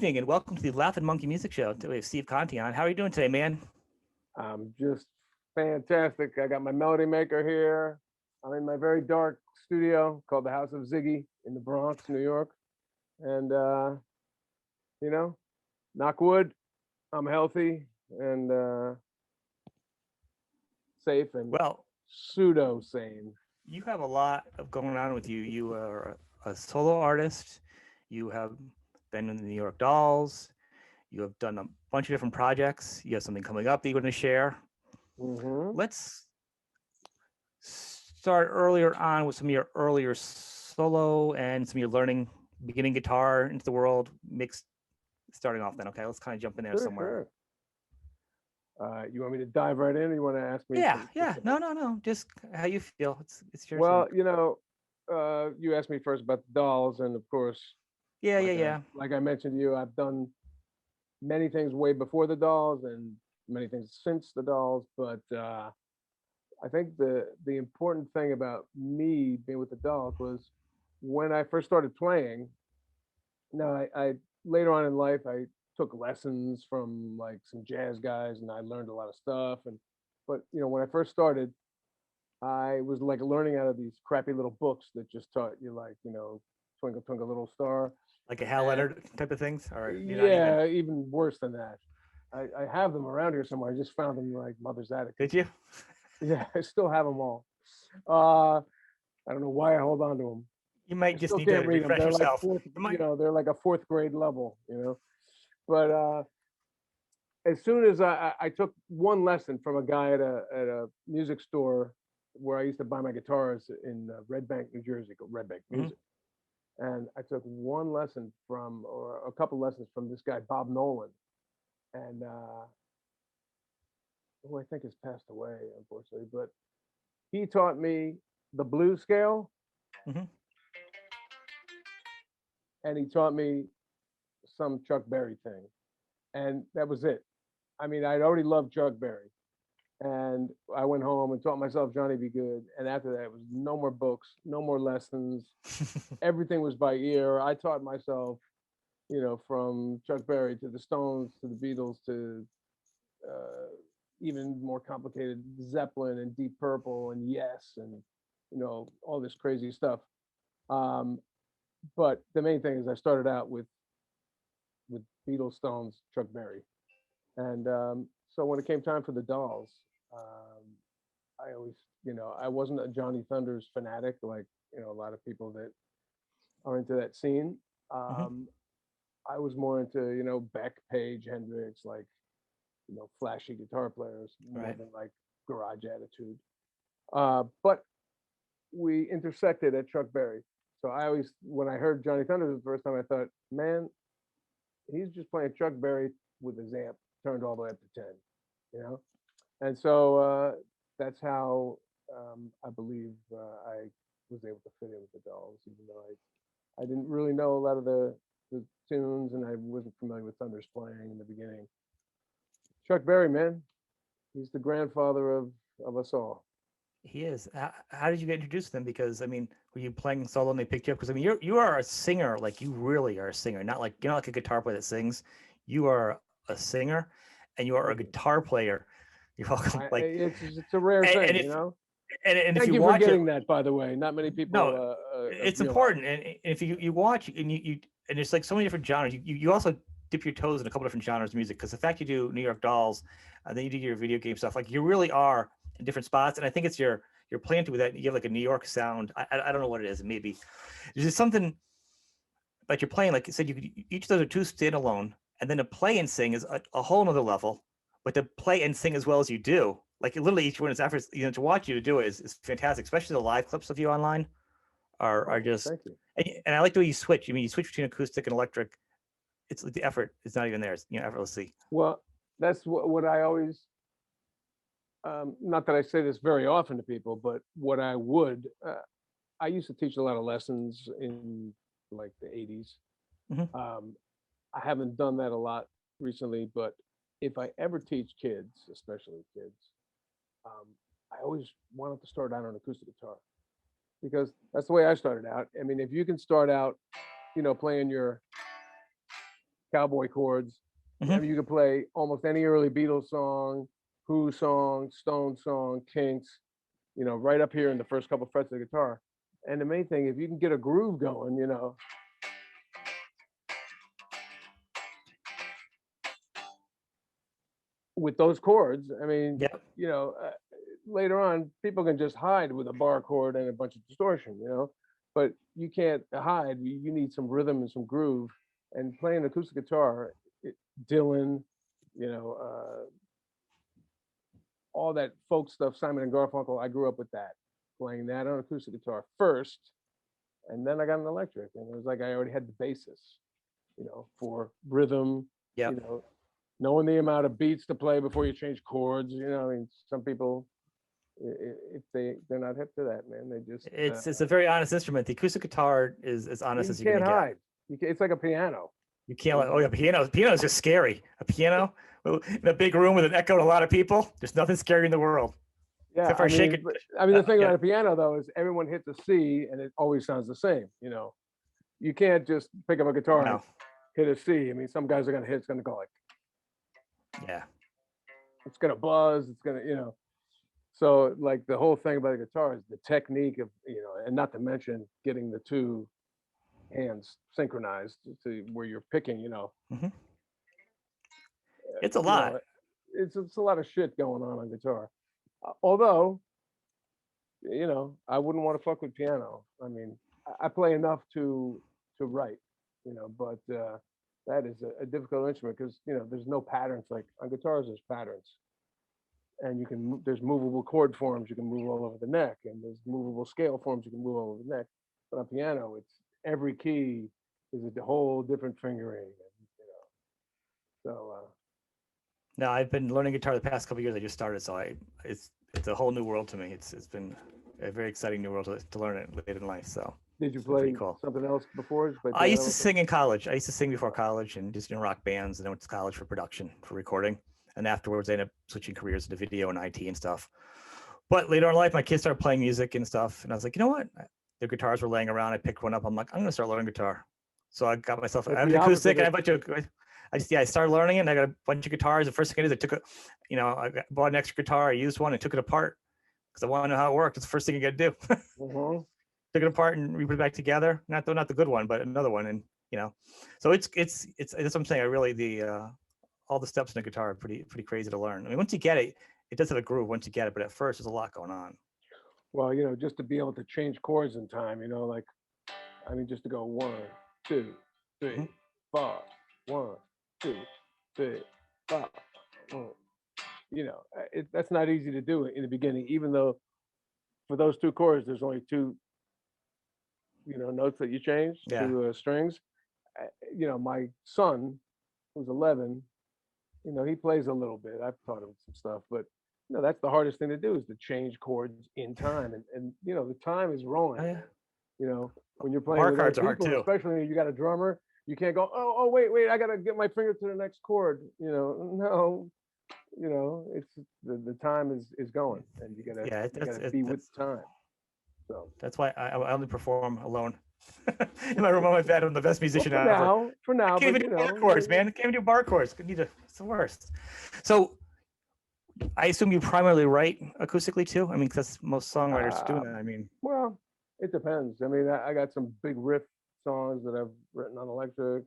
evening and welcome to the Laughing Monkey Music Show. We have Steve Conte on. How are you doing today, man? I'm just fantastic. I got my melody maker here. I'm in my very dark studio called the House of Ziggy in the Bronx, New York. And you know, knock wood, I'm healthy and safe and Well, pseudo sane. you have a lot of going on with you. You are a solo artist. You have been in the New York Dolls. You have done a bunch of different projects. You have something coming up that you want to share. Hmm. Let's start earlier on with some of your earlier solo and some of your learning, beginning guitar into the world, mixed starting off then. Okay, let's kind of jump in there Sure, somewhere. sure. You want me to dive right in, or you want to ask me Yeah, some yeah. specific? No. Just how you feel. It's your Well, thing. you asked me first about the dolls, and of course, Yeah. like I mentioned to you, I've done many things way before the dolls and many things since the dolls. But I think the important thing about me being with the dolls was when I first started playing. Now, I later on in life I took lessons from like some jazz guys, and I learned a lot of stuff. And but when I first started, I was like learning out of these crappy little books that just taught you like Twinkle Twinkle Little Star. Like a Hal And Leonard type of things, or you're not even. yeah, even worse than that. I have them around here somewhere. I just found them like mother's attic. Did you? Yeah, I still have them all. Uh, I don't know why I hold on to them. You I might just still need to can't read them. refresh They're like yourself. fourth, You might. they're like a fourth grade level. But as soon as I took one lesson from a guy at a music store where I used to buy my guitars in Red Bank, New Jersey, called Red Bank Mhm. Music. And I took one lesson or a couple lessons from this guy, Bob Nolan. And who I think has passed away, unfortunately. But he taught me the blues scale, Mhm. and he taught me some Chuck Berry thing, and that was it. I mean, I'd already loved Chuck Berry, and I went home and taught myself Johnny Be Good. And after that, it was no more books, no more lessons. Everything was by ear. I taught myself, from Chuck Berry to the Stones to the Beatles to uh, even more complicated Zeppelin and Deep Purple and Yes and all this crazy stuff. Um, but the main thing is I started out with Beatles, Stones, Chuck Berry, and so when it came time for the Dolls, um, I always I wasn't a Johnny Thunders fanatic like a lot of people that are into that scene. Mhm. Um, I was more into Beck, Page, Hendrix, like flashy guitar players more Right. than like garage attitude. But we intersected at Chuck Berry. So I always, when I heard Johnny Thunder the first time, I thought, man, he's just playing Chuck Berry with his amp turned all the way up to 10. And so that's how I believe I was able to fit in with the Dolls, even though I didn't really know a lot of the tunes and I wasn't familiar with Thunder's playing in the beginning. Chuck Berry, man, he's the grandfather of us all. He is. How did you get introduced to them? Because I mean, were you playing solo and they picked you up? Because I mean, you are a singer. Like you really are a singer. Not like you're not like a guitar player that sings. You are a singer, and you are a Thank you. gutar player. You're welcome. Like, It's a rare and thing. if and if Thank you you for watch it, getting that, by the way. Not many no, people it's realize. important. And if you watch and you and it's like so many different genres. You also dip your toes in a couple different genres of music because the fact you do New York Dolls, and then you do your video game stuff. Like you really are in different spots. And I think it's your plan to with that. You have like a New York sound. I don't know what it is. Maybe there's just something like you're playing. Like you said, you could, each of those are two standalone, and then to play and sing is a whole nother level. But to play and sing as well as you do, like literally each one is efforts. To watch you do it is fantastic. Especially the live clips of you online are Oh, just. thank you. And I like the way you switch. I mean, you switch between acoustic and electric. It's like the effort is not even there. It's effortlessly. Well, that's what I always. Not that I say this very often to people, but what I would. I used to teach a lot of lessons in like the '80s. Hmm. Um, I haven't done that a lot recently, but if I ever teach kids, especially kids, um, I always wanted to start out on acoustic guitar because that's the way I started out. I mean, if you can start out, playing your cowboy chords. I mean, you could play almost any early Beatles song, Who song, Stone song, Kinks, you know, right up here in the first couple frets of the guitar. And the main thing, if you can get a groove going, you know, with those chords, I mean, Yep. you know, later on, people can just hide with a bar chord and a bunch of distortion, you know, but you can't hide. You need some rhythm and some groove. And playing acoustic guitar, Dylan, you know, all that folk stuff, Simon and Garfunkel, I grew up with that, playing that on acoustic guitar first. And then I got an electric, and it was like I already had the basis, you know, for rhythm, Yep. you know, knowing the amount of beats to play before you change chords. You know, I mean, some people, if they're not hip to that, man, they just It's a very honest instrument. The acoustic guitar is as honest you as you're can't gonna get. hide. It's like a piano. You can't. Oh yeah, piano is just scary. A piano in a big room with an echo and a lot of people. There's nothing scary in the world. Yeah, Except for shaking. the thing about a piano though is everyone hits a C and it always sounds the same. You know, you can't just pick up a guitar and hit a C. I mean, some guys are gonna hit. It's gonna go like, yeah, it's gonna buzz. It's gonna, you know. So like the whole thing about the guitar is the technique of, you know, and not to mention getting the two hands synchronized to where you're picking, you know. It's a lot. Know, it's a lot of shit going on guitar. Although, you know, I wouldn't want to fuck with piano. I mean, I play enough to write, you know, but that is a difficult instrument because, you know, there's no patterns. Like on guitars, there's patterns, and there's movable chord forms you can move all over the neck, and there's movable scale forms you can move all over the neck. But on piano, it's every key is a whole different fingering, and, you know. So. No, I've been learning guitar the past couple of years. I just started, so it's a whole new world to me. It's been a very exciting new world to learn it late in life. So did you play something else before? I used to sing in college. I used to sing before college and just in rock bands, and then went to college for production, for recording. And afterwards, I ended up switching careers into video and IT and stuff. But later in life, my kids started playing music and stuff, and I was like, you know what? Their guitars were laying around. I picked one up. I'm like, I'm gonna start learning guitar. So I got myself an acoustic, and I started learning it, and I got a bunch of guitars. The first thing I did is I bought an extra guitar. I used one and took it apart because I want to know how it worked. It's the first thing you got to do. Took it apart and re-put it back together. Not the good one, but another one. And so it's that's what I'm saying. I really all the steps in the guitar are pretty crazy to learn. I mean, once you get it, it does have a groove once you get it. But at first, there's a lot going on. Well, just to be able to change chords in time, like, I mean, just to go 1, 2, 3, 4, 1, 2, 3, 4. That's not easy to do in the beginning, even though for those 2 chords, there's only 2, notes that you change, 2 strings. My son, who's 11, he plays a little bit. I've taught him some stuff, but that's the hardest thing to do is to change chords in time. And the time is rolling. When you're playing bar with cards other are people, hard too. especially if you got a drummer, you can't go, oh, wait, I gotta get my finger to the next chord. No, it's the time is going, and you gotta be with time. So that's why I only perform alone. In my room on my bed, I'm the best musician ever. For now, I can't even do bar chords, man. I can't even do bar chords. It's the worst. So I assume you primarily write acoustically too. I mean, because most songwriters do that. I mean, well, it depends. I mean, I got some big riff songs that I've written on electric.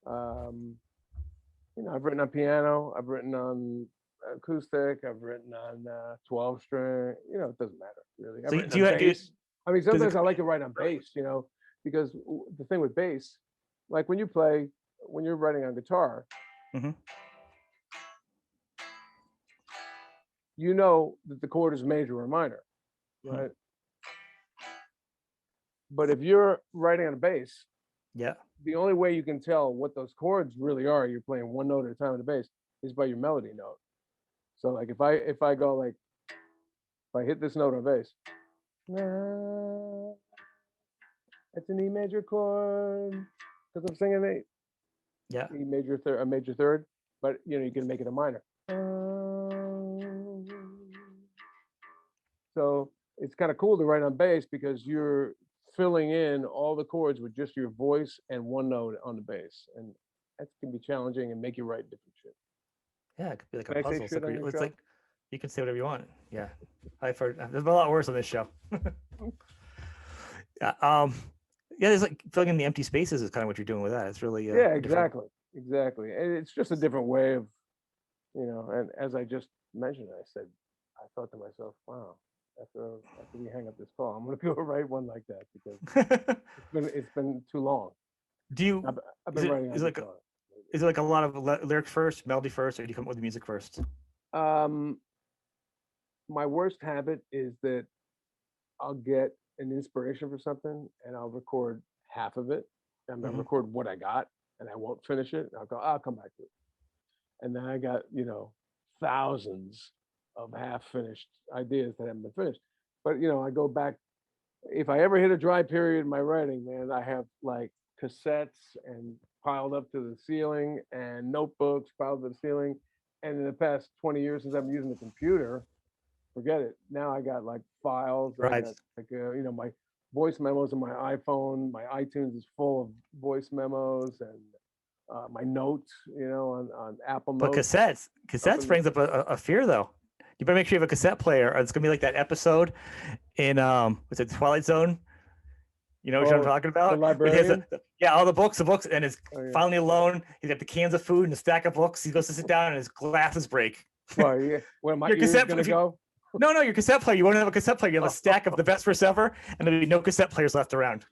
I've written on piano. I've written on acoustic. I've written on 12 string. It doesn't matter really. So do you have bass. I mean, sometimes I like to write on bass. Because the thing with bass, like when you're writing on guitar, you know that the chord is major or minor, right? But if you're writing on a bass, the only way you can tell what those chords really are, you're playing one note at a time on the bass, is by your melody note. So like if I go like, if I hit this note on bass, it's an E major chord because I'm singing E major third, a major third, but you can make it a minor. So it's kind of cool to write on bass because you're filling in all the chords with just your voice and one note on the bass. And that can be challenging and make you write different shit. Yeah, it could be like a Can I say puzzle. shit on your It's show? like you can say whatever you want. Yeah, I've heard there's a lot worse on this show. Yeah, yeah, there's like filling in the empty spaces is kind of what you're doing with that. It's really Yeah, different. exactly, exactly. And it's just a different way of, you know. And as I just mentioned, I said, I thought to myself, wow, after we hang up this call, I'm gonna go write one like that because it's been too long. Do you? I've Is been it writing on is it like guitar. is it like a lot of lyrics first, melody first, or do you come up with the music first? Um, my worst habit is that I'll get an inspiration for something and I'll record half of it. And I'll Hmm. record what I got and I won't finish it. I'll go, I'll come back to it. And then I got, thousands of half finished ideas that haven't been finished. But, I go back. If I ever hit a dry period in my writing, man, I have like cassettes and piled up to the ceiling and notebooks piled to the ceiling. And in the past 20 years since I've been using the computer, forget it. Now I got like files. I Right. got like my voice memos on my iPhone. My iTunes is full of voice memos and my notes. On Apple But Notes. Up cassettes in the brings up a fear though. You better make sure you have a cassette player, or it's gonna be like that episode in what's it, Twilight Zone? You know what I'm oh, talking the about? Where he has librarian. yeah, all the books, and is Oh yeah. finally alone. He's got the cans of food and a stack of books. He goes to sit down, and his glasses break. Well, yeah. Where my Your ears cassette, gonna if you go? no, your cassette player. You won't have a cassette player. You have a stack of the best verse ever, and there'll be no cassette players left around.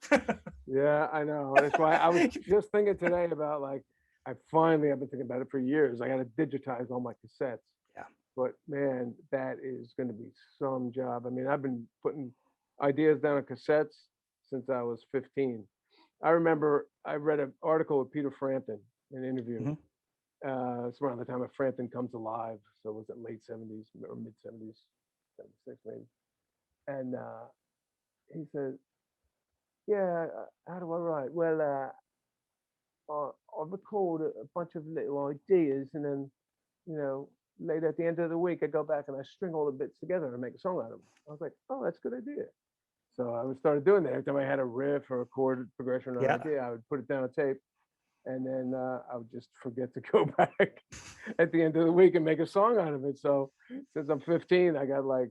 Yeah, I know. That's why I was just thinking today about like I've been thinking about it for years. I got to digitize all my cassettes. Yeah. But man, that is going to be some job. I mean, I've been putting ideas down on cassettes since I was 15. I remember I read an article with Peter Frampton, an interview. Hmm. It's around the time of Frampton Comes Alive. So it was it late 70s or mid 70s, 76 maybe. And he said, yeah, how do I write? Well, I record a bunch of little ideas and then, you know, later at the end of the week, I go back and I string all the bits together and make a song out of them. I was like, oh, that's a good idea. So I started doing that. Every time I had a riff or a chord progression or an Yeah. idea, I would put it down on tape. And then I would just forget to go back at the end of the week and make a song out of it. So since I'm 15, I got like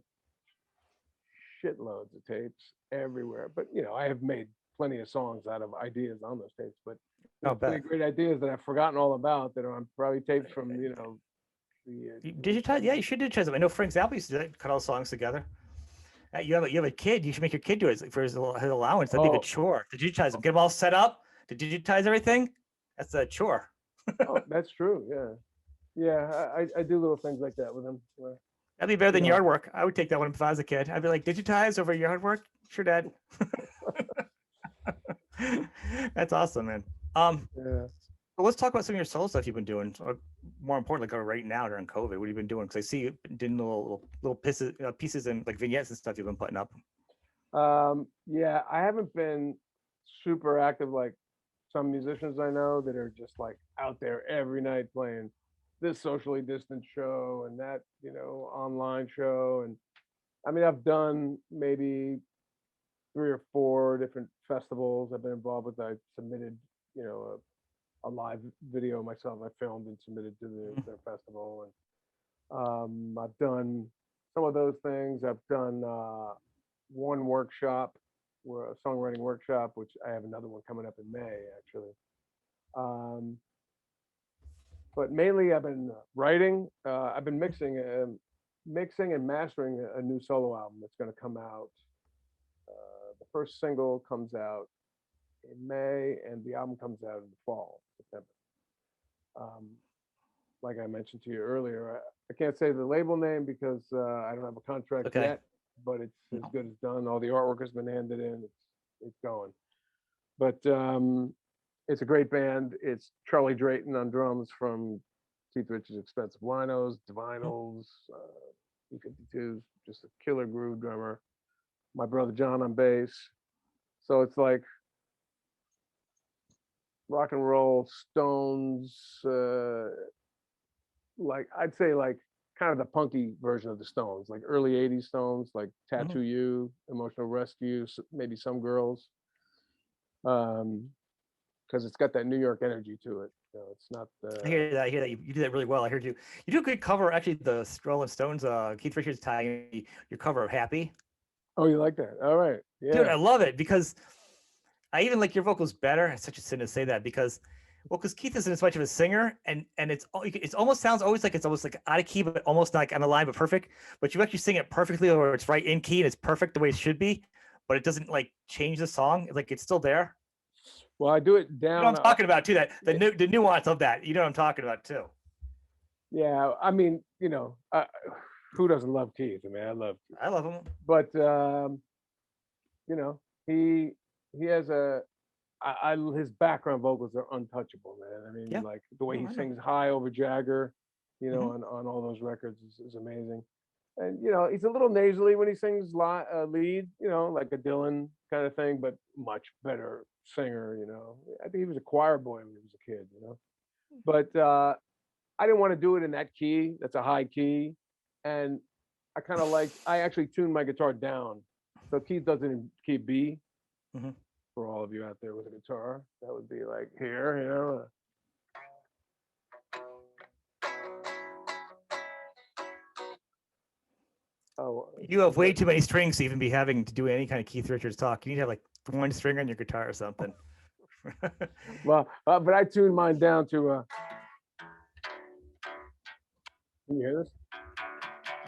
shitloads of tapes everywhere. But I have made plenty of songs out of ideas on those tapes. But I'll plenty bet. of great ideas that I've forgotten all about that are on probably tapes from You the digitize? Yeah, you should digitize them. I know Frank Zappa used to do that, cut all songs together. You have a kid. You should make your kid do it for his allowance. That'd be a good oh chore to digitize them. Get them all set up to digitize everything. That's a chore. oh that's true. Yeah, I do little things like that with them where, That'd be better you than know yard work. I would take that one if I was a kid. I'd be like, digitize over yard work. Sure, Dad. That's awesome, man. yeah. Well, let's talk about some of your solo stuff you've been doing. Or more importantly, like right now during COVID, what have you been doing? Because I see you doing little pieces and like vignettes and stuff you've been putting up. Yeah, I haven't been super active like some musicians I know that are just like out there every night playing this socially distant show and that, online show. And I mean, I've done maybe 3 or 4 different festivals I've been involved with. I submitted, you know, a live video myself. I filmed and submitted to their festival. And I've done some of those things. I've done one workshop, where a songwriting workshop, which I have another one coming up in May, actually. Um, but mainly, I've been writing. I've been mixing and mastering a new solo album that's going to come out. The first single comes out in May, and the album comes out in the fall, September. Um, like I mentioned to you earlier, I can't say the label name because I don't have a contract Okay. yet, but it's as good as done. All the artwork has been handed in. It's going. But it's a great band. It's Charlie Drayton on drums from Keith Richards' Expensive Winos, Divinals, B-52s, just a killer groove drummer. My brother John on bass. So it's like rock and roll, Stones, like I'd say like kind of the punky version of the Stones, like early 80s Stones, like Tattoo You, Emotional Rescue, maybe Some Girls. because it's got that New York energy to it. It's not. I hear that. I hear that you do that really well. I heard you. You do a good cover. Actually, the Rolling Stones, Keith Richards tagging your cover of "Happy." Oh, you like that? All right. Dude, I Yeah. love it because I even like your vocals better. It's such a sin to say that because, well, because Keith isn't as much of a singer, and it's almost sounds always like it's almost like out of key, but almost like on the line, but perfect. But you actually sing it perfectly, or it's right in key and it's perfect the way it should be, but it doesn't like change the song. Like it's still there. Well, I do it You know down. what I'm talking about too. That the nuance of that. You know what I'm talking about too. Yeah. I mean, who doesn't love Keith? I mean, I love Keith. I love him. But he has his background vocals are untouchable, man. I mean, Yeah. like the way No, he I know. sings high over Jagger, Mhm. on all those records is amazing. And he's a little nasally when he sings lead, like a Dylan kind of thing, but much better singer. I think he was a choir boy when he was a kid. But I didn't want to do it in that key. That's a high key, and I actually tuned my guitar down, so Keith does it in key B. Mhm. For all of you out there with a guitar, that would be like here. Oh, You have way too many strings to even be having to do any kind of Keith Richards talk. You need to have like one string on your guitar or something. well, but I tuned mine down to. Can you hear this?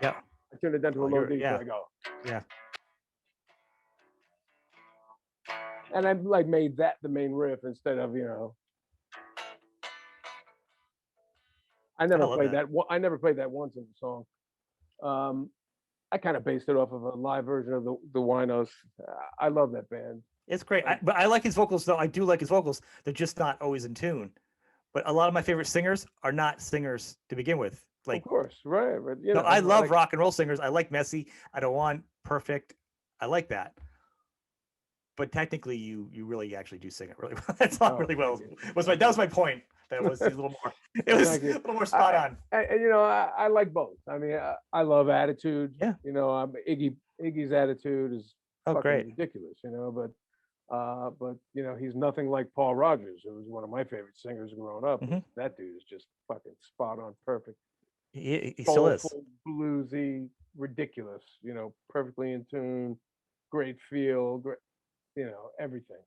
Yeah. I tuned it down to a Oh, low D, so yeah. I go. Yeah. And I like made that the main riff instead of I I never love played that. that. I never played that once in the song. I kind of based it off of a live version of the Winos. I love that band. It's great. But I like his vocals though. I do like his vocals. They're just not always in tune. But a lot of my favorite singers are not singers to begin with. Of Like, course, right? But no, I love like, rock and roll singers. I like messy. I don't want perfect. I like that. But technically, you really actually do sing it really well. That's not really well. That was my point. That was a little more. It was a little more spot on. I like both. I mean, I love attitude. Yeah. Iggy's attitude is Oh, fucking great. ridiculous. But he's nothing like Paul Rogers, who was one of my favorite singers growing up. Mhm. That dude is just fucking spot on, perfect. He still is. Soulful, bluesy, ridiculous. Perfectly in tune, great feel, great, everything.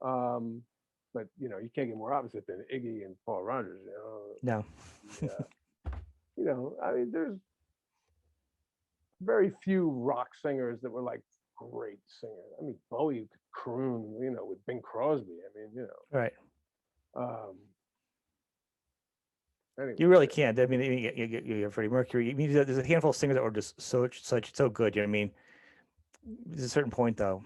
But you can't get more opposite than Iggy and Paul Rogers. No. I mean, there's very few rock singers that were like great singers. I mean, Bowie could croon, with Bing Crosby. I mean, Right. Um, anyway, You really can't. I mean, you have Freddie Mercury. I mean, there's a handful of singers that were just so good. You know what I mean? There's a certain point, though.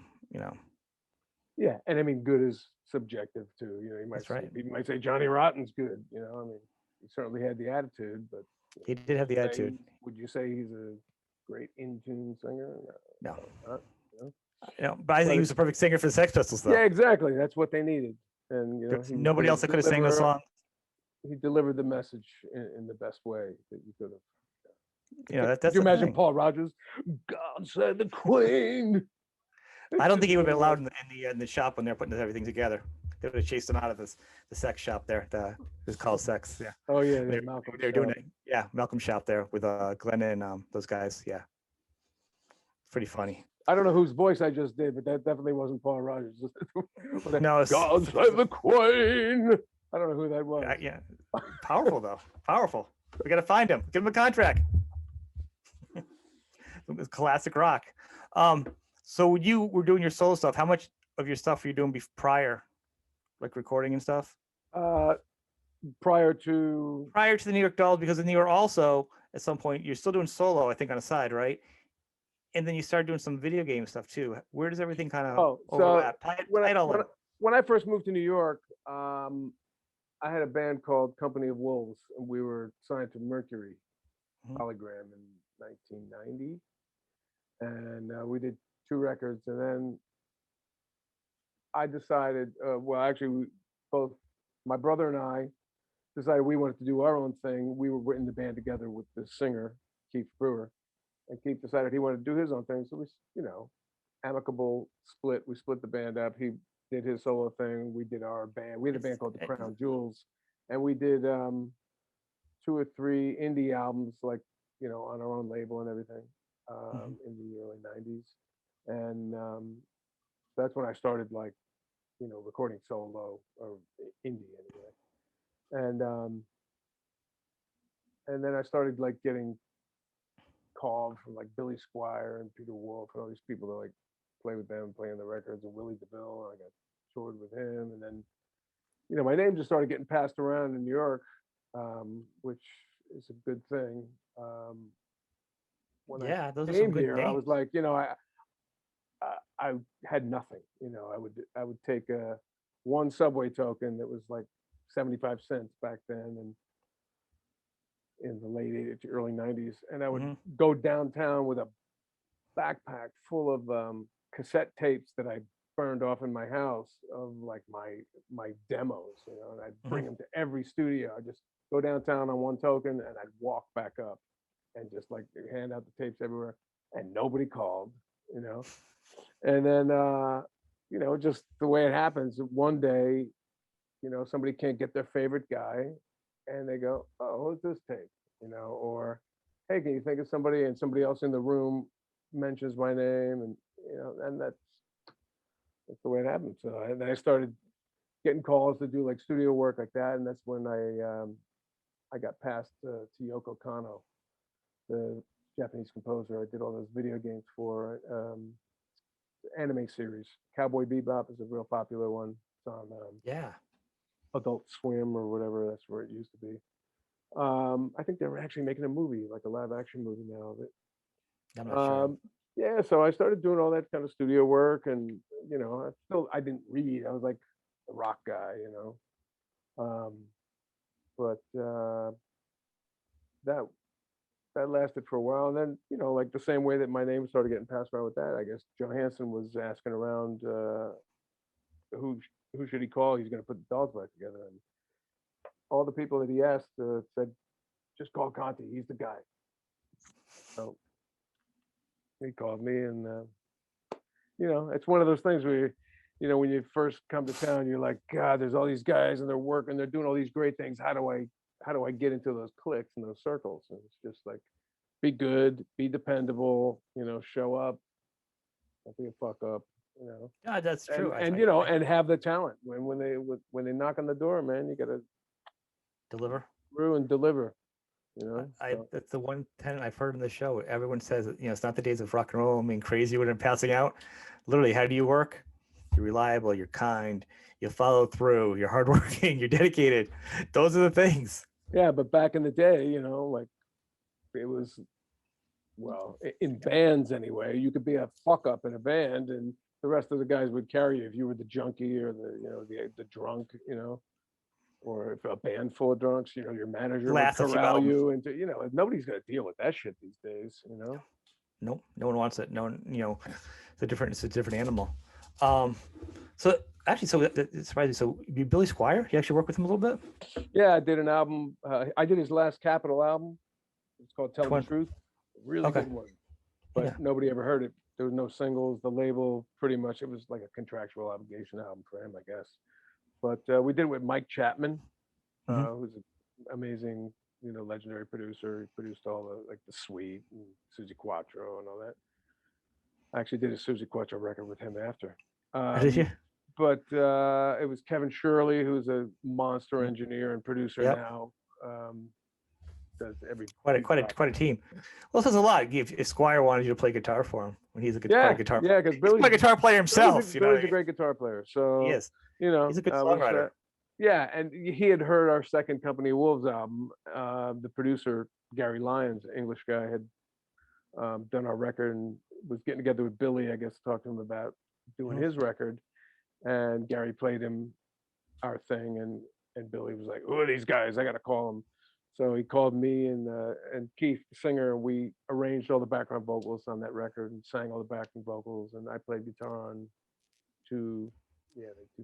Yeah, and I mean, good is subjective too. That's right. You might say Johnny Rotten's good. I mean, he certainly had the attitude, but He did have the attitude. Would you say he's a great in tune singer? No. Not, But I think he was a perfect singer for the Sex Pistols, though. Yeah, exactly. That's what they needed, and There's nobody else that could have sang the song. He delivered the message in the best way that you could have. That's Could you the imagine thing. Paul Rogers? God save the Queen. I don't think he would have been allowed in the shop when they're putting everything together. They would have chased him out of the sex shop there. It was called Sex. Yeah. Oh yeah, they're doing it. Yeah, Malcolm shop there with Glenn and those guys. Yeah, pretty funny. I don't know whose voice I just did, but that definitely wasn't Paul Rogers. No, God save the Queen. I don't know who that was. Yeah, powerful though. Powerful. We got to find him. Give him a contract. Classic rock. So when you were doing your solo stuff, how much of your stuff were you doing prior, like recording and stuff? Prior to the New York Dolls, because then you were also at some point you're still doing solo, I think, on the side, right? And then you started doing some video game stuff too. Where does everything kind of overlap? When I first moved to New York, I had a band called Company of Wolves, and we were signed to Mercury Polygram in 1990, and we did 2 records, and then I decided, both my brother and I decided we wanted to do our own thing. We were in the band together with the singer, Keith Brewer, and Keith decided he wanted to do his own thing. So we, amicable split. We split the band up. He did his solo thing. We did our band. We had a band called the It's- Crown Jewels, and we did 2 or 3 indie albums, like on our own label and everything, Mhm. in the early '90s, and that's when I started like recording solo or indie anyway, and then I started like getting called from like Billy Squire and Peter Wolf and all these people to like play with them, playing the records, and Willie DeVille. And I got toured with him, and then my name just started getting passed around in New York, which is a good thing. When I Yeah, those are some came good here, I names. was like, I had nothing. I would take one subway token that was like 75 cents back then, and in the late '80s, early '90s, and I would Hmm. go downtown with a backpack full of cassette tapes that I burned off in my house of like my demos, and I'd Hmm. bring them to every studio. I just go downtown on one token, and I'd walk back up and just like hand out the tapes everywhere, and nobody called, you know. And then just the way it happens, one day, somebody can't get their favorite guy, and they go, "Oh, who's this tape?" Or, "Hey, can you think of somebody?" And somebody else in the room mentions my name, and and that's the way it happened. So then I started getting calls to do like studio work like that, and that's when I got passed to Yoko Kanno, the Japanese composer. I did all those video games for. Anime series. Cowboy Bebop is a real popular one. It's on Yeah, Adult Swim or whatever. That's where it used to be. I think they're actually making a movie, like a live action movie now of it. I'm not sure. Yeah, so I started doing all that kind of studio work, and I didn't read. I was like a rock guy, Um, but that that lasted for a while, and then like the same way that my name started getting passed around with that, I guess Johansson was asking around who who should he call? He's going to put the Dolls back together, and all the people that he asked said, just call Conte. He's the guy. So he called me, and it's one of those things where, when you first come to town, you're like, God, there's all these guys, and they're working, they're doing all these great things. How do I get into those cliques and those circles? And it's just like, be good, be dependable, show up, don't be a fuck up, Yeah, that's true. and have the talent when they knock on the door, man. You got to Deliver. through and deliver. So, That's the one tenet I've heard in the show. Everyone says, it's not the days of rock and roll. I mean, crazy when I'm passing out. Literally, how do you work? You're reliable. You're kind. You follow through. You're hardworking. You're dedicated. Those are the things. yeah, but back in the day, like it was, well, in bands anyway, you could be a fuck up in a band, and the rest of the guys would carry you if you were the junkie or the drunk, or if a band full of drunks, your manager would Last a few corral albums. you into, nobody's gonna deal with that shit these days. Nope, no one wants it. No one, it's a different animal. Um, so actually, so it's surprising. So Billy Squire, you actually work with him a little bit? Yeah, I did an album. I did his last Capitol album. It's called Tell the Truth. Really Okay. good one, but Yeah. nobody ever heard it. There was no singles. The label pretty much, it was like a contractual obligation album for him, I guess. But we did it with Mike Chapman, Hmm. who's an amazing, legendary producer. He produced all the Sweet and Suzi Quattro and all that. I actually did a Suzi Quattro record with him after. Did you? But it was Kevin Shirley, who's a monster engineer and producer Yep. now. Does every Quite a team. Well, this says a lot. If Squire wanted you to play guitar for him when he's quite a guitar player. yeah, because He's a guitar player himself. Billy's a great guitar player. So He is. He's a good I was, songwriter. yeah, and he had heard our second Company of Wolves album. The producer Gary Lyons, English guy, had done our record and was getting together with Billy, I guess, to talk to him about doing his record. And Gary played him our thing, and Billy was like, "Who are these guys? I got to call them." So he called me and Keith, the singer, and we arranged all the background vocals on that record and sang all the backing vocals. And I played guitar on two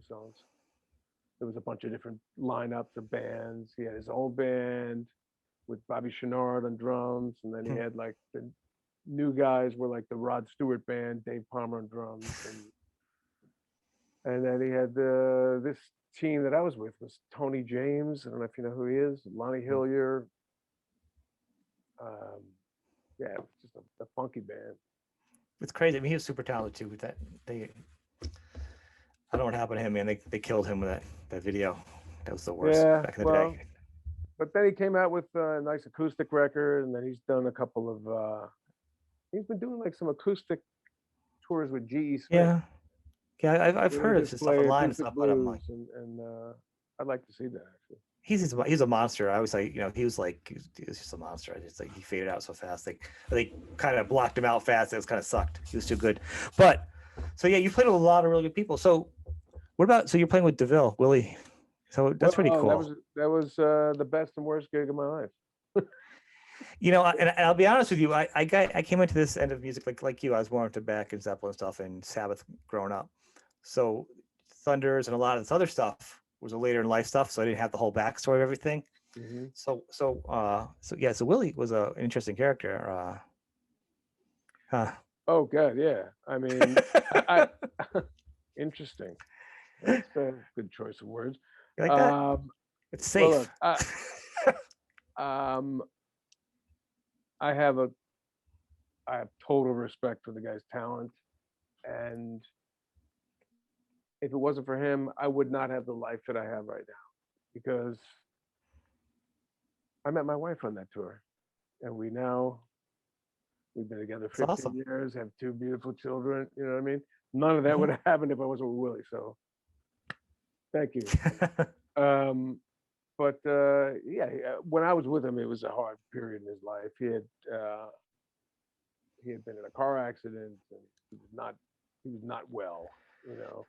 songs. There was a bunch of different lineups of bands. He had his own band with Bobby Chenard on drums, and then he had like the new guys were like the Rod Stewart band, Dave Palmer on drums, and And then he had this team that I was with was Tony James. I don't know if you know who he is. Lonnie Hillier. Yeah, it was just a funky band. It's crazy. I mean, he was super talented too. With that, I don't know what happened to him, man. They killed him with that video. That was the worst Yeah, back in the well, day. but then he came out with a nice acoustic record, and then he's done a couple of. He's been doing like some acoustic tours with GE Smith. Yeah, yeah. I've Where heard they of just his stuff play online and acoustic stuff, but I'm like, blues, and I'd like to see that actually. he's a monster. I was like, he was like he was just a monster. I just like he faded out so fast. They kind of blocked him out fast. It was kind of sucked. He was too good. But so yeah, you played with a lot of really good people. So what about so you're playing with DeVille, Willie? So that's pretty Well, cool. that was the best and worst gig of my life. And I'll be honest with you, I came into this end of music like you. I was more into Beck and Zeppelin stuff and Sabbath growing up. So Thunders and a lot of this other stuff was a later in life stuff. So I didn't have the whole backstory of everything. Mm-hmm. So yeah. So Willie was an interesting character. Oh God, yeah. I mean, I interesting. That's a good choice of words. You like that? It's safe. Well, look, I have total respect for the guy's talent, and if it wasn't for him, I would not have the life that I have right now, because I met my wife on that tour, and we've been together 15 awesome. years, have 2 beautiful children. You know what I mean? None of that would have happened if I wasn't with Willie. So, thank you. But yeah, when I was with him, it was a hard period in his life. He had been in a car accident, and he was not well. You know.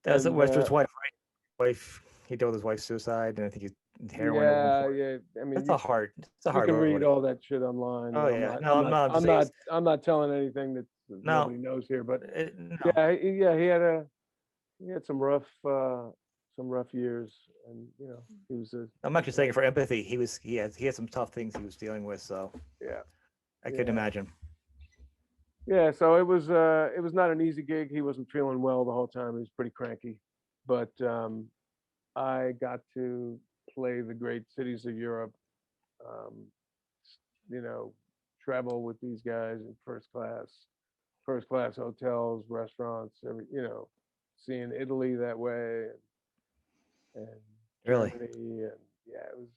That was And, his wife, right? Wife, he dealt with his wife's suicide, and I think he's heroin at one point. Yeah. I mean, It's a hard you can read road. all that shit online. Oh yeah, no, I'm not telling anything that nobody knows here. But no. he had some rough years, and he was I'm actually saying it for empathy. He had some tough things he was dealing with, so yeah, I couldn't imagine. Yeah, so it was not an easy gig. He wasn't feeling well the whole time. He was pretty cranky, but I got to play the great cities of Europe. Travel with these guys in first class hotels, restaurants, seeing Italy that way, and Really? Germany, and yeah, it was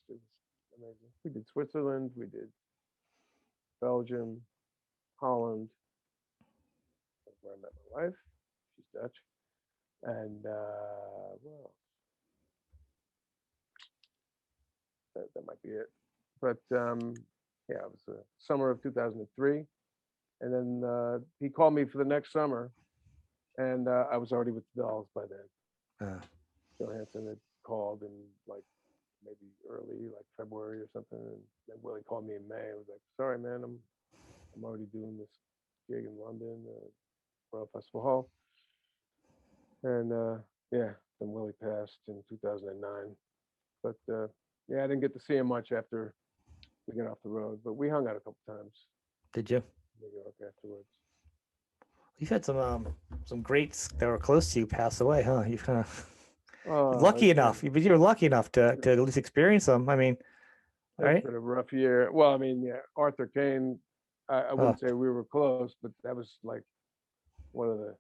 amazing. We did Switzerland, we did Belgium, Holland. That's where I met my wife. She's Dutch, and well, that might be it. But yeah, it was the summer of 2003, and then he called me for the next summer, and I was already with the Dolls by then. Johansson had called in like maybe early, like February or something, and then Willie called me in May. I was like, "Sorry, man, I'm already doing this gig in London, Royal Festival Hall," and yeah, then Willie passed in 2009. But yeah, I didn't get to see him much after we got off the road, but we hung out a couple times. Did you? New York afterwards. You've had some greats that were close to you pass away, huh? You've kind of lucky enough. You're lucky enough to at least experience them. I mean, right? It's been a rough year. Well, I mean, yeah, Arthur Kane. I wouldn't say we were close, but that was like one of the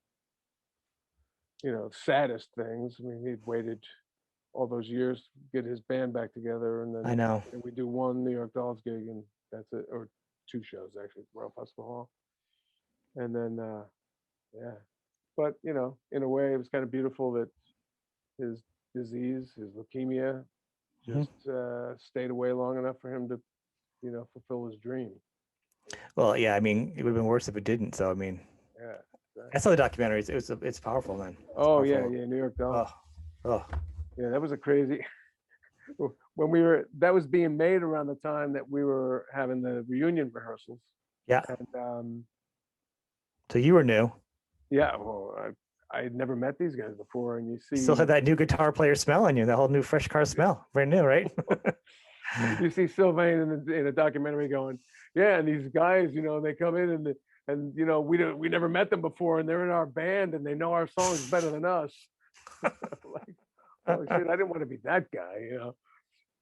saddest things. I mean, he'd waited all those years to get his band back together, and then I know. we do one New York Dolls gig, and that's it, or 2 shows actually, Royal Festival Hall, and then yeah. But in a way, it was kind of beautiful that his disease, his leukemia, just stayed away long enough for him to, fulfill his dream. Well, yeah. I mean, it would have been worse if it didn't. So I mean, yeah. Exactly. I saw the documentary. It's powerful, man. Powerful. Yeah, New York Dolls. Yeah, that was a crazy. When that was being made around the time that we were having the reunion rehearsals. Yeah. And so you were new. Yeah, well, I had never met these guys before, and you see, still had that new guitar player smell on you, that whole new fresh car smell, brand new, right? You see Sylvain in a documentary going, yeah, and these guys, they come in and we never met them before, and they're in our band, and they know our songs better than us. Like, oh shit, I didn't want to be that guy,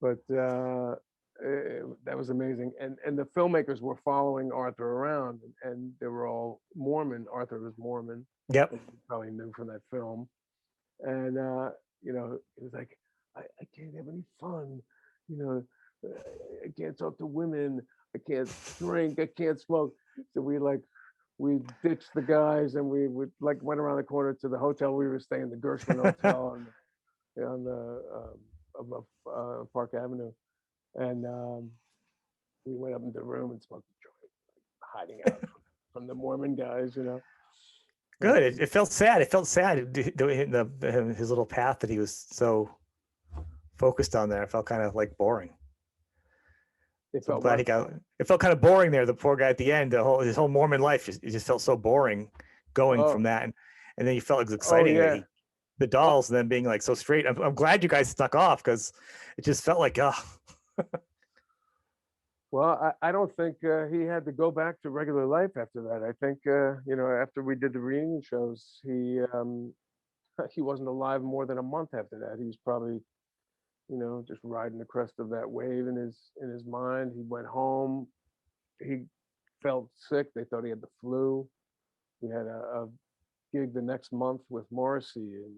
But that was amazing. And the filmmakers were following Arthur around, and they were all Mormon. Arthur was Mormon, Yep. as you probably knew from that film. And it was like, I can't have any fun, you know, I can't talk to women, I can't drink, I can't smoke. So we ditched the guys, and we would like went around the corner to the hotel we were staying, the Gershwin Hotel on the above Park Avenue, and we went up into the room and smoked a joint, hiding out from the Mormon guys. But Good. It felt sad. It felt sad doing his little path that he was so focused on there. It felt kind of like boring. it So I'm felt glad he got. It felt kind of boring there. The poor guy at the end. His whole Mormon life it just felt so boring, going oh from that, and then you felt it was oh exciting that yeah. the Oh, dolls, and then being like so straight. I'm glad you guys stuck off because it just felt like well, I don't think he had to go back to regular life after that. I think after we did the reunion shows, he wasn't alive more than a month after that. He was probably just riding the crest of that wave in his mind. He went home. He felt sick. They thought he had the flu. We had a gig the next month with Morrissey in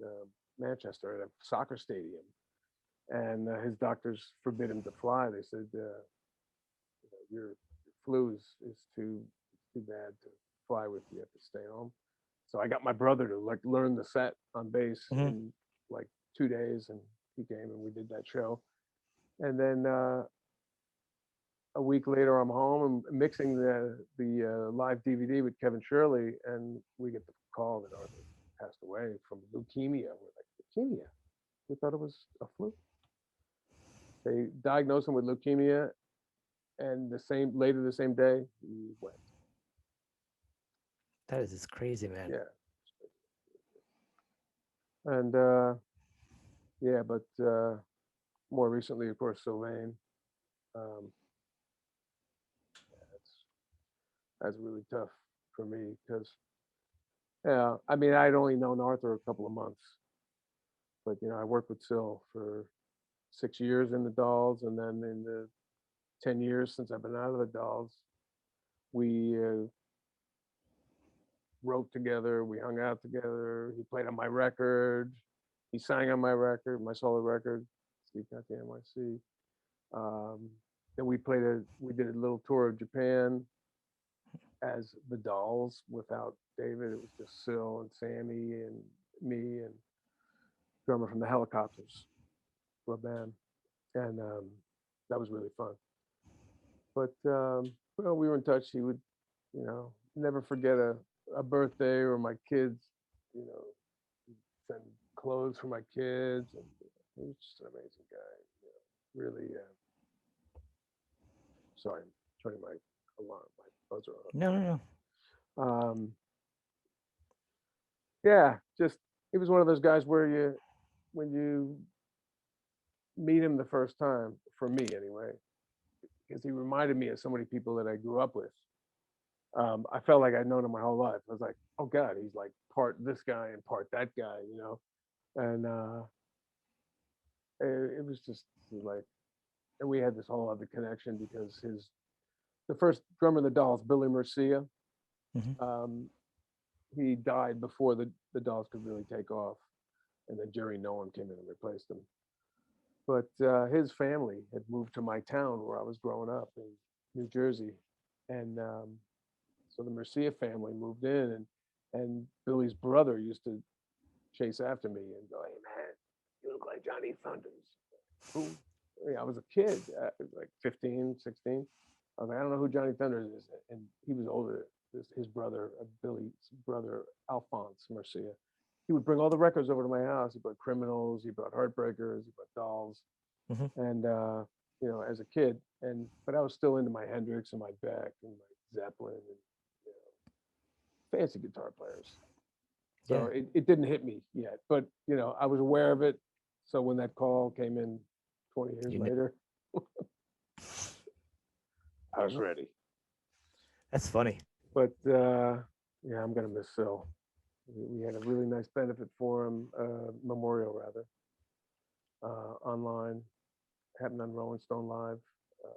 Manchester at a soccer stadium, and his doctors forbid him to fly. They said, your flu is too bad to fly with. You have to stay home. So I got my brother to like learn the set on bass Mhm. in like 2 days, and he came and we did that show. And then a week later, I'm home and mixing the live DVD with Kevin Shirley, and we get the call that Arthur passed away from leukemia. We're like, leukemia? We thought it was a flu. They diagnosed him with leukemia, and later the same day he went. that is just crazy, man. Yeah, and yeah, but more recently, of course, Sylvain. Um, that's really tough for me because yeah, I mean, I'd only known Arthur a couple of months, but I worked with Syl for 6 years in the Dolls, and then in the 10 years since I've been out of the Dolls, we wrote together, we hung out together. He played on my record, he sang on my record, my solo record, Steve Conte NYC. Um, then we did a little tour of Japan as the Dolls without David. It was just Syl and Sammy and me and drummer from the Helicopters, band, and that was really fun. But well, we were in touch. He would, never forget a birthday or my kids. Send clothes for my kids, and he was just an amazing guy. Really. Sorry, I'm turning my alarm, my buzzer on. No, no, no. Yeah, just he was one of those guys where when you meet him the first time, for me anyway, because he reminded me of so many people that I grew up with. I felt like I'd known him my whole life. I was like, oh God, he's like part this guy and part that guy. And it was just like, and we had this whole other connection because the first drummer of the Dolls, Billy Murcia, Mhm. he died before the Dolls could really take off, and then Jerry Nolan came in and replaced him. But his family had moved to my town where I was growing up in New Jersey, and so the Murcia family moved in, and Billy's brother used to chase after me and go, "Hey man, you look like Johnny Thunders." Who? Yeah, I was a kid, like 15, 16. I was like, I don't know who Johnny Thunders is, and he was older. His brother, Billy's brother, Alphonse Murcia. He would bring all the records over to my house. He brought Criminals, he brought Heartbreakers, he brought Dolls, Mhm. and as a kid, but I was still into my Hendrix and my Beck and my Zeppelin and fancy guitar players. So Yeah. it didn't hit me yet, but I was aware of it. So when that call came in 20 years You kn- later, I was ready. That's funny. But yeah, I'm gonna miss Syl. We had a really nice benefit for him, memorial rather, online. Happened on Rolling Stone Live. Uh,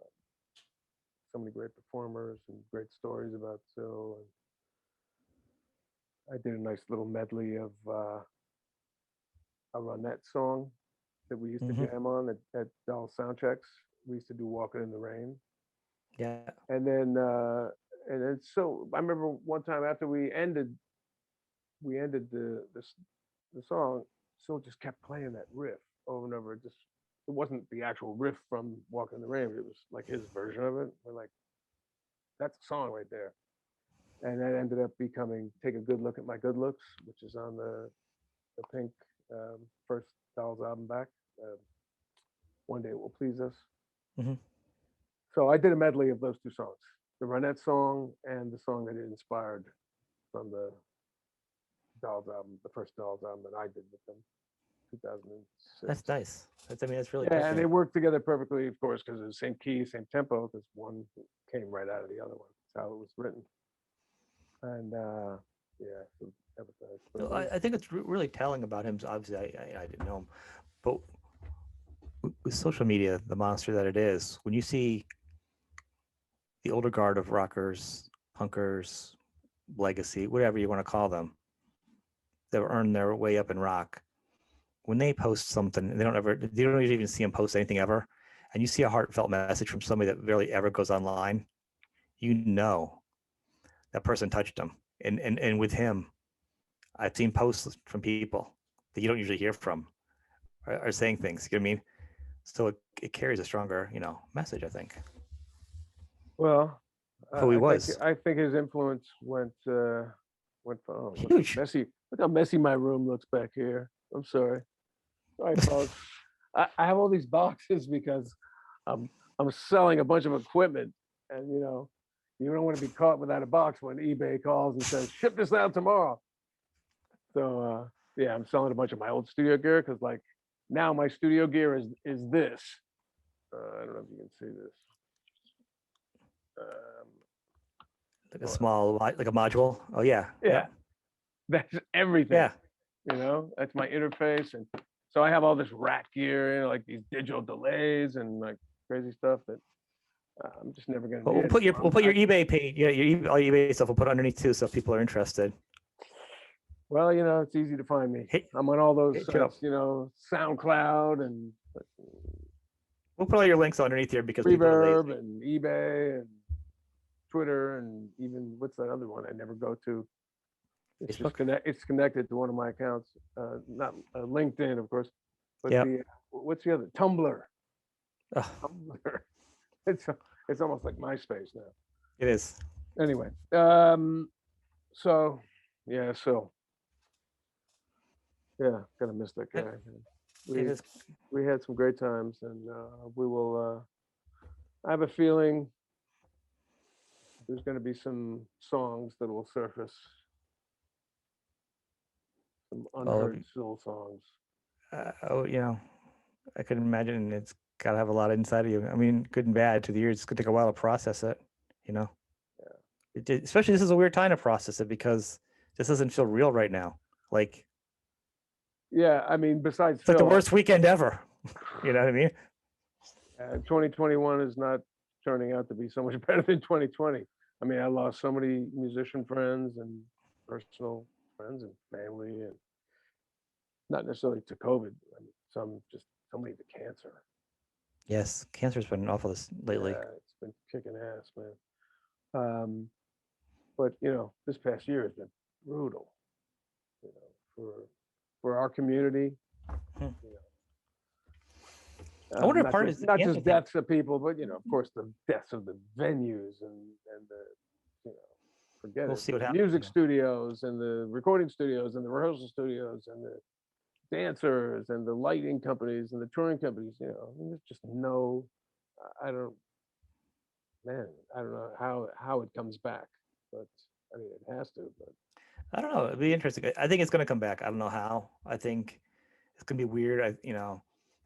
so many great performers and great stories about Syl. And I did a nice little medley of a Ronette song that we used to Hmm. jam on at Doll Soundchecks. We used to do "Walking in the Rain," Yeah. and then so I remember one time after we ended the song, Syl just kept playing that riff over and over. It wasn't the actual riff from "Walking in the Rain," but it was like his version of it. We're like, that's a song right there. And that ended up becoming "Take a Good Look at My Good Looks," which is on the Pink first Dolls album back. Uh, One Day It Will Please Us. Hmm. So I did a medley of those two songs, the Ronette song and the song that it inspired from the Dolls album, the first Dolls album that I did with them, 2006. That's nice. That's, I mean, that's really Yeah, and they touching. worked together perfectly, of course, because it was the same key, same tempo, because one came right out of the other one. That's how it was written. And yeah, so that was nice. But So I think it's really telling about him. So obviously, I didn't know him, but with social media, the monster that it is, when you see the older guard of rockers, punkers, legacy, whatever you want to call them, that earned their way up in rock, when they post something, they don't even see them post anything ever, and you see a heartfelt message from somebody that barely ever goes online, you know that person touched them. And with him, I've seen posts from people that you don't usually hear from are saying things. You know what I mean? So it carries a stronger, message, I think. well, Who he I think was. I think his influence went. Oh, look Huge. messy! Look how messy my room looks back here. I'm sorry. Sorry, folks. I have all these boxes because I'm I'm selling a bunch of equipment, and you don't want to be caught without a box when eBay calls and says ship this out tomorrow. So yeah, I'm selling a bunch of my old studio gear because like now my studio gear is this. I don't know if you can see this. Um, Like a well, small, like a module. Oh yeah. yeah, Yep. that's everything. Yeah. That's my interface, and so I have all this rat gear, like these digital delays and like crazy stuff that I'm just never gonna Well, need anymore. we'll put your eBay page. Yeah, all your eBay stuff. We'll put underneath too, so if people are interested. Well, it's easy to find me. Hit, I'm on all those hit you up. sites, SoundCloud and We'll put all your links underneath here because people are Reverb lazy. and eBay and Twitter and even what's that other one I never go to? It's just Facebook. It's connected to one of my accounts, not LinkedIn, of course, but Yep. what's the other? Tumblr. Oh, Tumblr. It's it's almost like MySpace now. it is. Anyway, so yeah, so yeah, gonna miss that guy. It We is. we had some great times, and we will. I have a feeling there's going to be some songs that will surface, some Well, unheard soul songs. oh, I could imagine it's got to have a lot inside of you. I mean, good and bad to the ears. It's gonna take a while to process it. You know, especially this is a weird time to process it because this doesn't feel real right now. Like Yeah, I mean, besides it's like the Phil, worst weekend ever. You know what I mean? 2021 is not turning out to be so much better than 2020. I mean, I lost so many musician friends and personal friends and family, and not necessarily to COVID. I mean, some just so many to cancer. Yes, cancer's been awful lately. Yeah, it's been kicking ass, man. Um, but this past year has been brutal. You know, for our community. Hmm. You I wonder if not part just is the not cancer just thing. deaths of people, but of course, the deaths of the venues and the forget We'll it, see what the happens. music studios and the recording studios and the rehearsal studios and the dancers and the lighting companies and the touring companies. There's just no. I don't. Man, I don't know how it comes back, but I mean it has to. But I don't know. It'd be interesting. I think it's going to come back. I don't know how. I think it's going to be weird.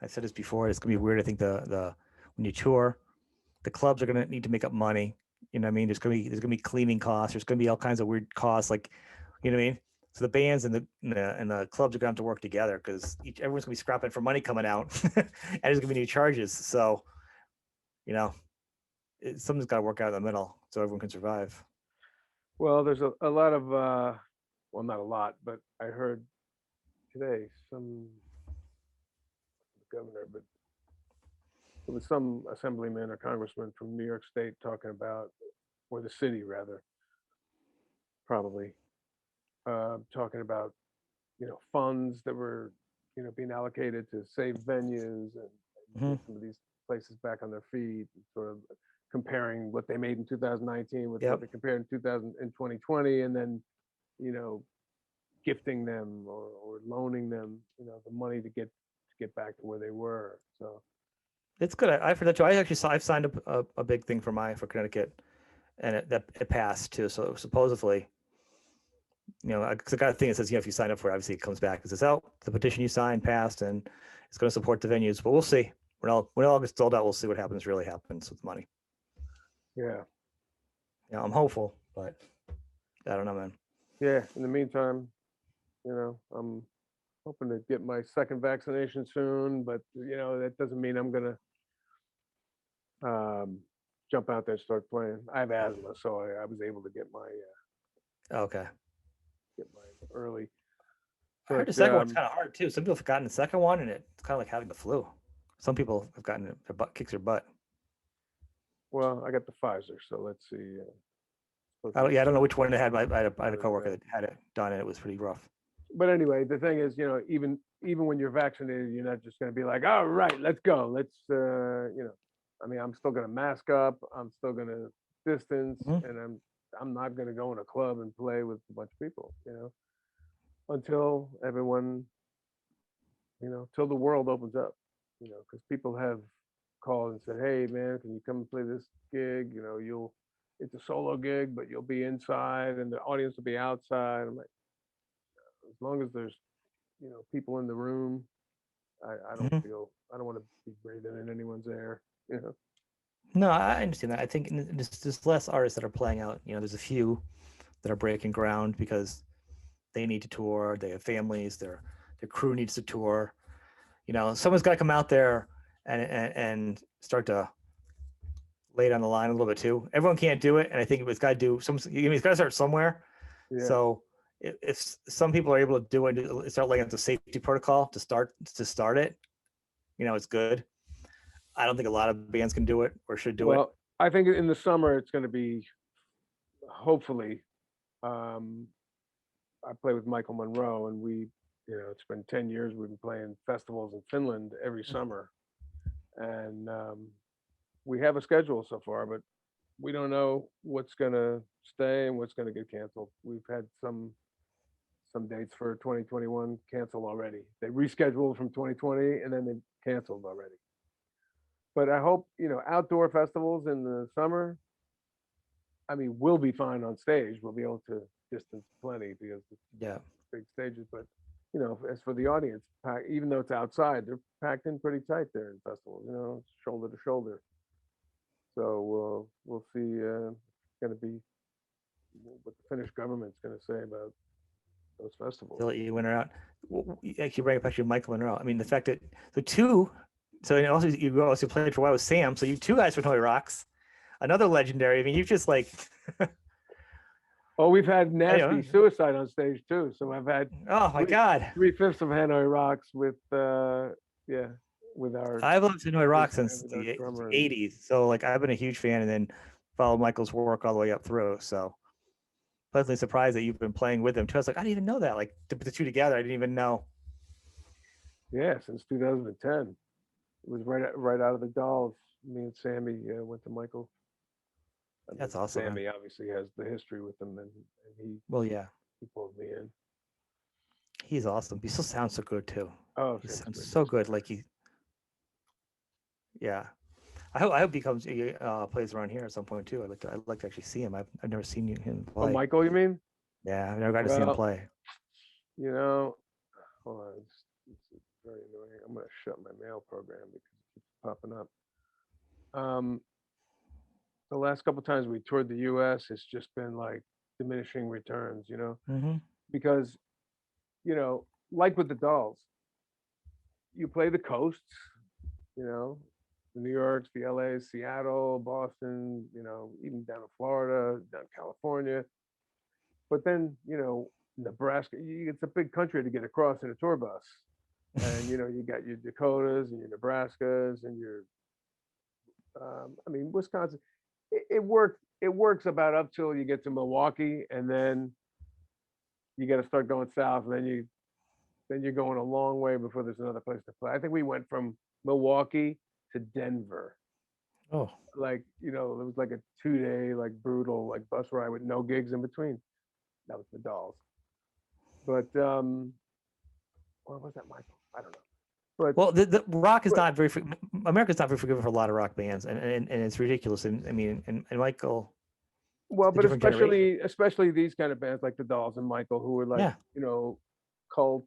I said this before. It's going to be weird. I think the when you tour, the clubs are going to need to make up money. You know what I mean? There's going to be cleaning costs. There's going to be all kinds of weird costs. Like, you know what I mean? So the bands and the clubs are gonna have to work together because everyone's gonna be scrapping for money coming out, and there's gonna be new charges. So, you know, something's got to work out in the middle so everyone can survive. Well, there's a lot of well, not a lot, but I heard today some governor, but it was some assemblyman or congressman from New York State talking about, or the city rather, probably talking about, funds that were, being allocated to save venues and Hmm. get some of these places back on their feet, and sort of comparing what they made in 2019 with what Yep. they compared in 2020, and then, you know, gifting them or loaning them, the money to get back to where they were. So It's good. I for that too. I've signed up a big thing for Connecticut, and it passed too. So supposedly, because I got a thing that says, if you sign up for it, obviously it comes back. It says, oh, the petition you signed passed, and it's going to support the venues. But we'll see. When it all gets sold out, we'll see what really happens with money. yeah, I'm hopeful, but I don't know, man. yeah. In the meantime, I'm hoping to get my second vaccination soon, but that doesn't mean I'm gonna um, jump out there and start playing. I have asthma, so I was able to get my Okay. early. I heard the But second one's kind of hard too. Some people have gotten the second one, and it's kind of like having the flu. Some people have gotten it, their butt kicks their butt. well, I got the Pfizer, so let's see. I don't know which one they had. But I had a coworker that had it done, and it was pretty rough. But anyway, the thing is, even when you're vaccinated, you're not just going to be like, all right, let's go. Let's, I mean, I'm still going to mask up. I'm still going to distance, Mhm. and I'm not going to go in a club and play with a bunch of people, until everyone, till the world opens up, because people have called and said, hey, man, can you come and play this gig? It's a solo gig, but you'll be inside and the audience will be outside. I'm like, as long as there's, people in the room, I don't Mhm. feel, I don't want to be breathing in anyone's air, No, I understand that. I think there's less artists that are playing out. There's a few that are breaking ground because they need to tour. They have families. Their crew needs to tour. Someone's got to come out there and start to lay it on the line a little bit too. Everyone can't do it, and I think it's got to do some. It's got to start somewhere. Yeah. So if some people are able to do it, and start laying out the safety protocol to start it, it's good. I don't think a lot of bands can do it or should do it. Well, I think in the summer it's going to be, hopefully, um, I play with Michael Monroe, and it's been 10 years we've been playing festivals in Finland every summer, and we have a schedule so far, but we don't know what's going to stay and what's going to get canceled. We've had some dates for 2021 canceled already. They rescheduled from 2020 and then they canceled already. But I hope, outdoor festivals in the summer, I mean, we'll be fine on stage. We'll be able to distance plenty because it's Yeah. big stages. But, as for the audience, even though it's outside, they're packed in pretty tight there in festivals, shoulder to shoulder. So we'll see going to be what the Finnish government's going to say about those festivals. To let you win her out. Actually, bring it back to Michael Monroe. I mean, the fact that the two. So also you also played for a while with Sam. So you two guys from Hanoi Rocks, another legendary. I mean, you just like. Oh, we've had nasty suicide on stage too. So I've had. Oh my God. 3/5 of Hanoi Rocks with with our. I've loved Hanoi Rocks since the '80s. So like I've been a huge fan, and then followed Michael's work all the way up through. So pleasantly surprised that you've been playing with him too. I was like, I didn't even know that. Like to put the two together, I didn't even know. Yeah, since 2010. It was right out of the Dolls. Me and Sammy went to Michael. And That's awesome. Sammy obviously has the history with him, and he. Well, yeah. He pulled me in. He's awesome. He still sounds so good too. Oh, he sounds so good. Like yeah. I hope he comes plays around here at some point too. I'd like to actually see him. I've never seen him play. Oh, Michael, you mean? Yeah, I've never got to see him play. Hold on. It's very annoying. I'm gonna shut my mail program because it keeps popping up. The last couple times we toured the U.S., it's just been like diminishing returns. Mm-hmm. because, like with the Dolls, you play the coasts, the New Yorks, the LAs, Seattle, Boston, even down to Florida, down to California. But then, Nebraska, it's a big country to get across in a tour bus. And, you got your Dakotas and your Nebraskas and your, Wisconsin. It works about up till you get to Milwaukee, and then you got to start going south, and then you're going a long way before there's another place to play. I think we went from Milwaukee to Denver. Oh, Like, it was like a 2-day, like brutal, like bus ride with no gigs in between. That was the Dolls. But or was that Michael? I don't know. But well, the rock is not very. America's not very forgiving for a lot of rock bands, and it's ridiculous. And I mean, and Michael. Well, but Generation. especially these kind of bands like the Dolls and Michael, who were like, Yeah. cult,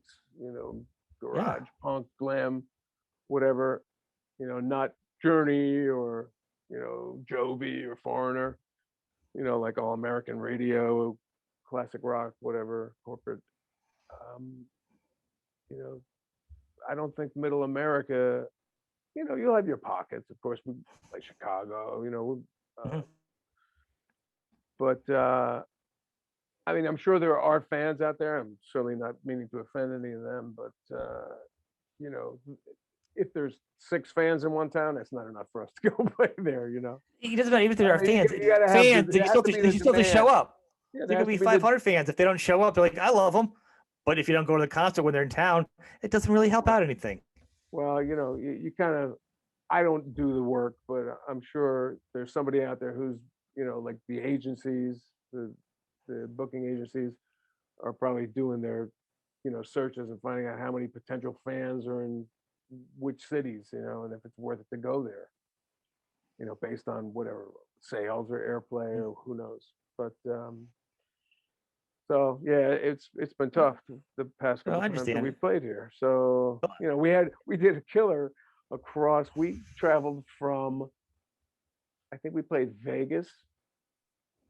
garage punk, glam, whatever, not Journey or Jovi or Foreigner, like All American Radio, classic rock, whatever, corporate. I don't think Middle America. You'll have your pockets, of course, like Chicago. But I'm sure there are fans out there. I'm certainly not meaning to offend any of them, but if there's 6 fans in one town, that's not enough for us to go play there. It doesn't matter even if there are fans. You gotta have Fans, there they has still to be they the still have to show demand. up. Yeah, There there could has be to be 500 fans. If they don't show up, they're like, I love them. But if you don't go to the concert when they're in town, it doesn't really help out anything. Well, you kind of, I don't do the work, but I'm sure there's somebody out there who's, like the agencies, the booking agencies are probably doing their, searches and finding out how many potential fans are in which cities, and if it's worth it to go there, based on whatever sales or airplay or who knows. But so yeah, it's been tough the past couple I times that understand. we played here. So we did a killer across. We traveled from, I think we played Vegas,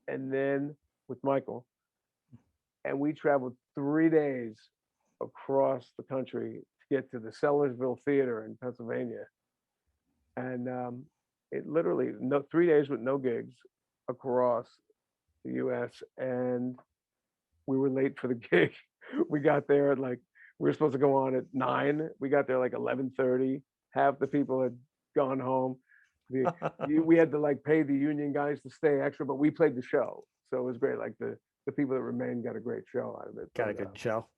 and then with Michael, and we traveled 3 days across the country to get to the Sellersville Theater in Pennsylvania, and it literally 3 days with no gigs across the U.S. and we were late for the gig. We got there at we were supposed to go on at 9. We got there like 11:30. Half the people had gone home. We had to pay the union guys to stay extra, but we played the show, so it was great. Like the people that remained got a great show out of it. Got a good show.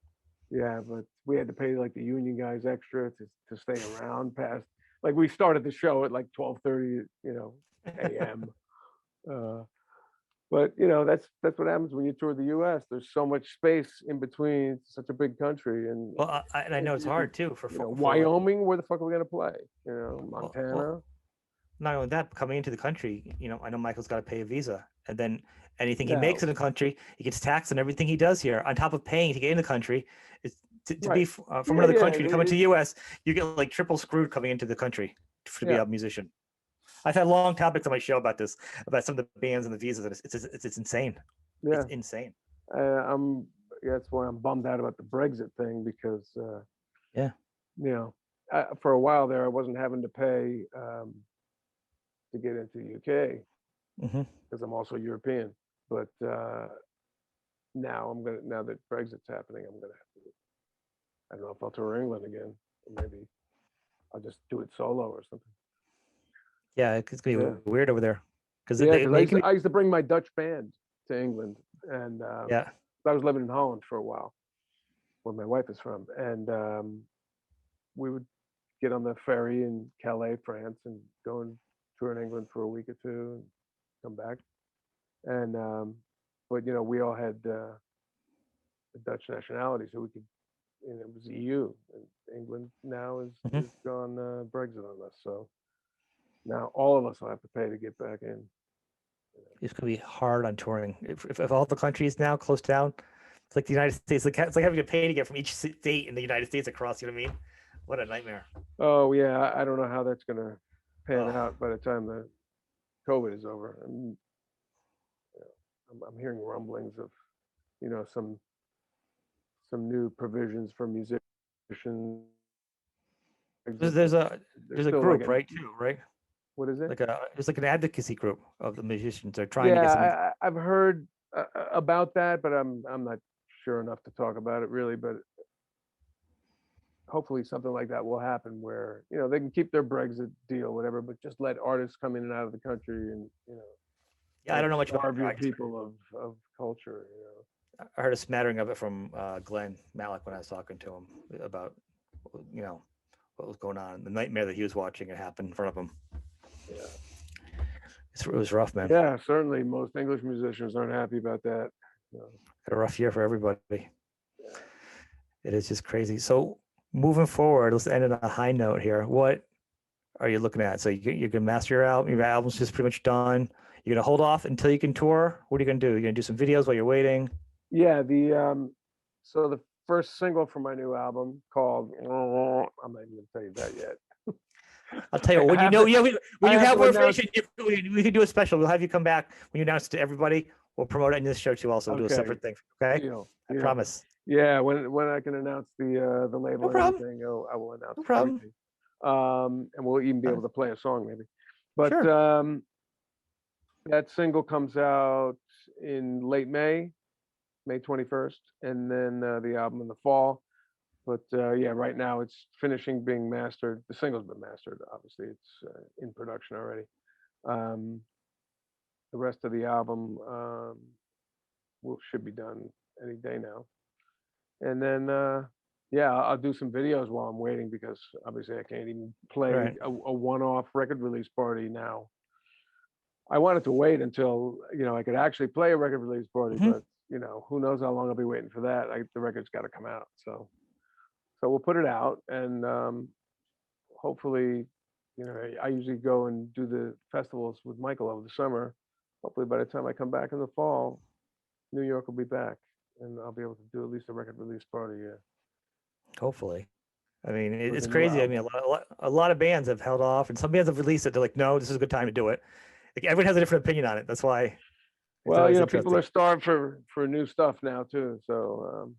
Yeah, but we had to pay the union guys extra to stay around past. We started the show at 12:30, a.m. But that's what happens when you tour the U.S. There's so much space in between. It's such a big country, and well, I know it's hard too for Wyoming. Where the fuck are we gonna play? Montana. Well, not only that, coming into the country, I know Michael's got to pay a visa, and then anything he makes in the country, he gets taxed on everything he does here. On top of paying to get in the country, to be from another country to come into the U.S., you get triple screwed coming into the country to be a musician. I've had long topics on my show about this, about some of the bands and the visas. And it's insane. Yeah, it's insane. That's why I'm bummed out about the Brexit thing because, for a while there, I wasn't having to pay to get into the UK because I'm also European. But now that Brexit's happening, I'm gonna have to. I don't know if I'll tour England again, or maybe I'll just do it solo or something. Yeah, it's gonna be weird over there. Because I used to bring my Dutch band to England, and I was living in Holland for a while, where my wife is from, and we would get on the ferry in Calais, France, and go and tour in England for a week or two, and come back. And but we all had the Dutch nationality, so we could. It was EU, and England now is gone Brexit on us, so. Now all of us will have to pay to get back in. It's gonna be hard on touring. If all the countries now close down, it's like the United States. It's like having to pay to get from each state in the United States across. You know what I mean? What a nightmare. Oh yeah, I don't know how that's gonna pan out by the time the COVID is over. I'm hearing rumblings of, some some new provisions for musicians. There's a still like group, right? Too, right? What is it? It's like an advocacy group of the musicians. They're trying to get some. Yeah, I've heard about that, but I'm not sure enough to talk about it really. But hopefully something like that will happen where, you know, they can keep their Brexit deal, whatever, but just let artists come in and out of the country and, you know, Yeah, I don't know much about starve your it. people of culture, you know. I heard a smattering of it from Glenn Malik when I was talking to him about, you know, what was going on, the nightmare that he was watching it happen in front of him. Yeah. It was rough, man. Yeah, certainly most English musicians aren't happy about that. So. Had a rough year for everybody. Yeah. It is just crazy. So moving forward, let's end on a high note here. What are you looking at? So you can master your album. Your album's just pretty much done. You're gonna hold off until you can tour. What are you gonna do? You're gonna do some videos while you're waiting. Yeah, so the first single from my new album called I'm not even gonna tell you that yet. I'll tell you what, when you know, when you have more information, we can do a special. We'll have you come back when you announce it to everybody. We'll promote it in this show too. Also, we'll do a separate thing. Okay, deal. I promise. Yeah, when I can announce the label and everything, I will announce everything. And we'll even be able to play a song maybe. But sure. That single comes out in late May 21st, and then the album in the fall. But yeah, right now it's finishing being mastered. The single's been mastered, obviously. It's in production already. The rest of the album should be done any day now. And then, yeah, I'll do some videos while I'm waiting because obviously I can't even play a one-off record release party now. I wanted to wait until, you know, I could actually play a record release party, but, you know, who knows how long I'll be waiting for that. The record's got to come out. So we'll put it out and hopefully, you know, I usually go and do the festivals with Michael over the summer. Hopefully by the time I come back in the fall, New York will be back and I'll be able to do at least a record release party. Yeah. Hopefully. I mean, it's crazy. I mean, a lot of bands have held off and some bands have released it. They're like, no, this is a good time to do it. Like, everyone has a different opinion on it. That's why. Well, you know, people are starved for new stuff now too. So,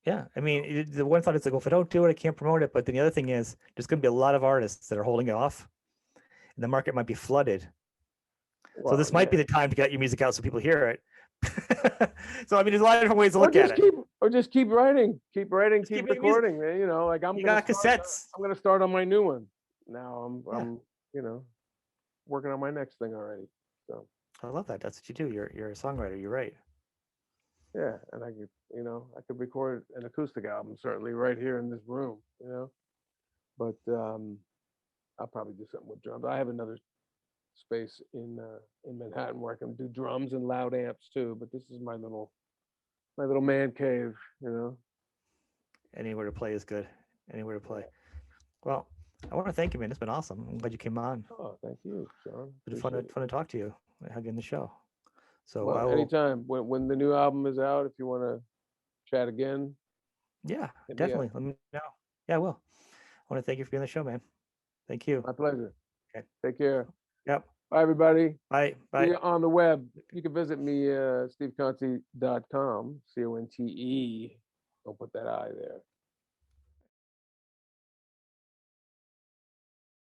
yeah, I mean, the one thought is like, well, if I don't do it, I can't promote it. But then the other thing is, there's going to be a lot of artists that are holding it off, and the market might be flooded. Well, so this might be the time to get your music out so people hear it. So I mean, there's a lot of different ways to look at it. Or just keep writing, keep recording. Man. You know, like you got cassettes. I'm going to start on my new one. Now I'm you know, working on my next thing already. So I love that. That's what you do. You're a songwriter. You're right. Yeah, and I could record an acoustic album certainly right here in this room, you know. But I'll probably do something with drums. I have another space in Manhattan where I can do drums and loud amps too. But this is my little man cave, you know. Anywhere to play is good. Anywhere to play. Well, I want to thank you, man. It's been awesome. I'm glad you came on. Oh, thank you, Sean. It's fun to talk to you. I have you in the show. So well, anytime when the new album is out, if you want to chat again. Yeah, definitely. Let me know. Yeah, I will. I want to thank you for being on the show, man. Thank you. My pleasure. Okay. Take care. Yep. Bye, everybody. Bye. Bye. On the web, you can visit me, steveconte.com, CONTE. Don't put that I there.